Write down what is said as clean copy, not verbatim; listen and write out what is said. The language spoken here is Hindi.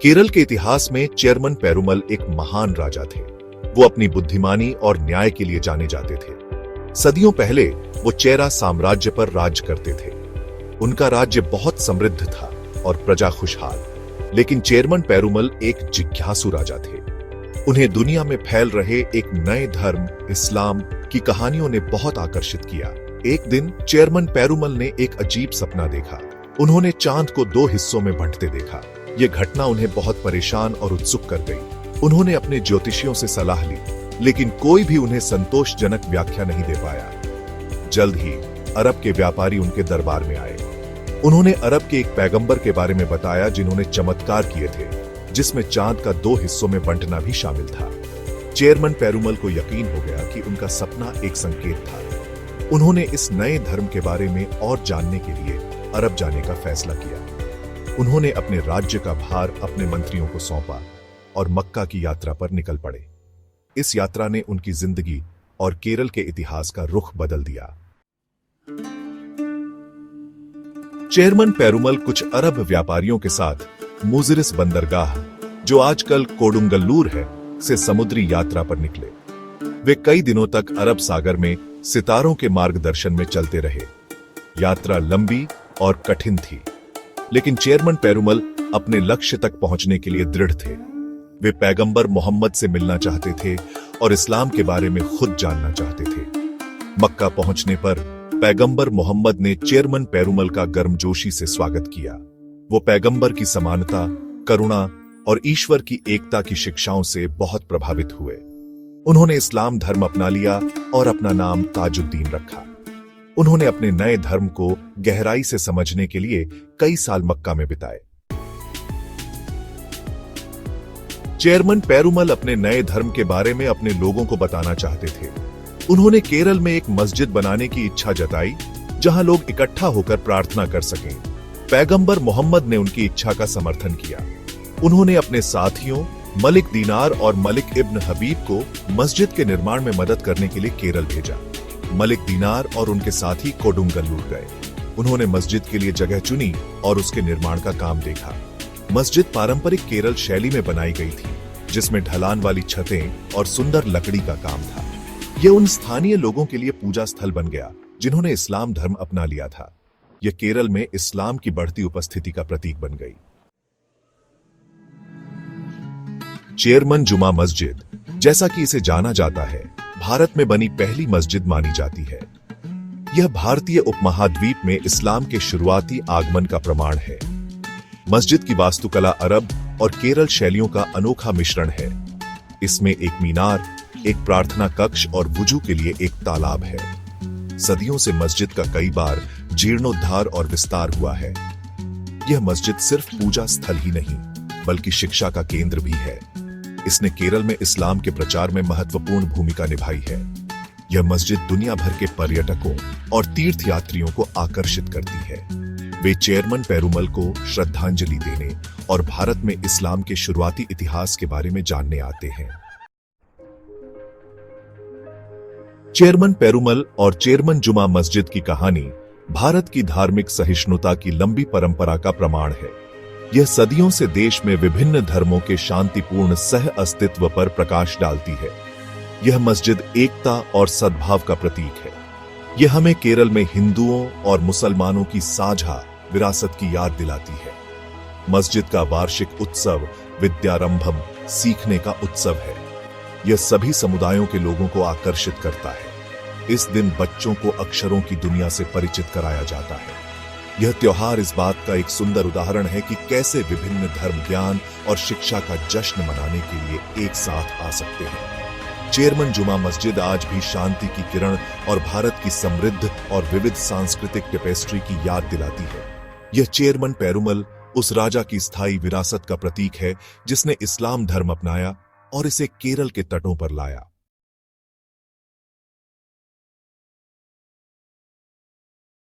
केरल के इतिहास में चेरमन पेरुमल एक महान राजा थे। वो अपनी बुद्धिमानी और न्याय के लिए जाने जाते थे। सदियों पहले वो चेरा साम्राज्य पर राज करते थे। उनका राज्य बहुत समृद्ध था और प्रजा खुशहाल। लेकिन चेरमन पेरुमल एक जिज्ञासु राजा थे। उन्हें दुनिया में फैल रहे एक नए धर्म इस्लाम की कहानियों ने बहुत आकर्षित किया। एक दिन चेरमन पेरुमल ने एक अजीब सपना देखा। उन्होंने चांद को दो हिस्सों में बंटते देखा। यह घटना उन्हें बहुत परेशान और उत्सुक कर गई। उन्होंने अपने ज्योतिषियों से सलाह ली, लेकिन कोई भी उन्हें संतोषजनक व्याख्या नहीं दे पाया। जल्द ही अरब के व्यापारी उनके दरबार में आए। उन्होंने अरब के एक पैगंबर के बारे में बताया जिन्होंने चमत्कार किए थे, जिसमें चांद का दो हिस्सों में बंटना भी शामिल था। चेरमन पेरुमल को यकीन हो गया कि उनका सपना एक संकेत था। उन्होंने इस नए धर्म के बारे में और जानने के लिए अरब जाने का फैसला किया। उन्होंने अपने राज्य का भार अपने मंत्रियों को सौंपा और मक्का की यात्रा पर निकल पड़े। इस यात्रा ने उनकी जिंदगी और केरल के इतिहास का रुख बदल दिया। चेरमन पेरुमल कुछ अरब व्यापारियों के साथ मुजिरिस बंदरगाह, जो आजकल कोडुंगल्लूर है, से समुद्री यात्रा पर निकले। वे कई दिनों तक अरब सागर में सितारों के मार्गदर्शन में चलते रहे। यात्रा लंबी और कठिन थी, लेकिन चेरमन पेरुमल अपने लक्ष्य तक पहुंचने के लिए दृढ़ थे। वे पैगंबर मोहम्मद से मिलना चाहते थे और इस्लाम के बारे में खुद जानना चाहते थे। मक्का पहुंचने पर पैगंबर मोहम्मद ने चेरमन पेरुमल का गर्मजोशी से स्वागत किया। वो पैगंबर की समानता, करुणा और ईश्वर की एकता की शिक्षाओं से बहुत प्रभावित हुए। उन्होंने इस्लाम धर्म अपना लिया और अपना नाम ताजुद्दीन रखा। उन्होंने अपने नए धर्म को गहराई से समझने के लिए कई साल मक्का में बिताए। चेरमन पेरुमल अपने नए धर्म के बारे में अपने लोगों को बताना चाहते थे। उन्होंने केरल में एक मस्जिद बनाने की इच्छा जताई, जहां लोग इकट्ठा होकर प्रार्थना कर सकें। पैगंबर मोहम्मद ने उनकी इच्छा का समर्थन किया। उन्होंने अपने साथियों मलिक दीनार और मलिक इब्न हबीब को मस्जिद के निर्माण में मदद करने के लिए केरल भेजा। मलिक दीनार और उनके साथी कोडुंगल्लूर गए। उन्होंने मस्जिद के लिए जगह चुनी और उसके निर्माण का काम देखा। मस्जिद पारंपरिक केरल शैली में बनाई गई थी, जिसमें ढलान वाली छतें और सुंदर लकड़ी का काम था। यह उन स्थानीय लोगों के लिए पूजा स्थल बन गया जिन्होंने इस्लाम धर्म अपना लिया था। यह केरल में इस्लाम की बढ़ती उपस्थिति का प्रतीक बन गई। चेरमन जुमा मस्जिद, जैसा कि इसे जाना जाता है, भारत में बनी पहली मस्जिद मानी जाती है। यह भारतीय उपमहाद्वीप में इस्लाम के शुरुआती आगमन का प्रमाण है। मस्जिद की वास्तुकला अरब और केरल शैलियों का अनोखा मिश्रण है। इसमें एक मीनार, एक प्रार्थना कक्ष और वुजू के लिए एक तालाब है। सदियों से मस्जिद का कई बार जीर्णोद्धार और विस्तार हुआ है। यह मस्जिद सिर्फ पूजा स्थल ही नहीं, बल्कि शिक्षा का केंद्र भी है। इसने केरल में इस्लाम के प्रचार में महत्वपूर्ण भूमिका निभाई है। यह मस्जिद दुनिया भर के पर्यटकों और तीर्थयात्रियों को आकर्षित करती है। वे चेरमन पेरुमल को श्रद्धांजलि देने और भारत में इस्लाम के शुरुआती इतिहास के बारे में जानने आते हैं। चेरमन पेरुमल और चेरमन जुमा मस्जिद की कहानी भारत की धार्मिक सहिष्णुता की लंबी परंपरा का प्रमाण है। यह सदियों से देश में विभिन्न धर्मों के शांतिपूर्ण सह अस्तित्व पर प्रकाश डालती है। यह मस्जिद एकता और सद्भाव का प्रतीक है। यह हमें केरल में हिंदुओं और मुसलमानों की साझा विरासत की याद दिलाती है। मस्जिद का वार्षिक उत्सव विद्यारंभम, सीखने का उत्सव है। यह सभी समुदायों के लोगों को आकर्षित करता है। इस दिन बच्चों को अक्षरों की दुनिया से परिचित कराया जाता है। यह त्योहार इस बात का एक सुंदर उदाहरण है कि कैसे विभिन्न धर्म ज्ञान और शिक्षा का जश्न मनाने के लिए एक साथ आ सकते हैं। चेरमन जुमा मस्जिद आज भी शांति की किरण और भारत की समृद्ध और विविध सांस्कृतिक टेपेस्ट्री की याद दिलाती है। यह चेरमन पेरुमल उस राजा की स्थायी विरासत का प्रतीक है जिसने इस्लाम धर्म अपनाया और इसे केरल के तटों पर लाया।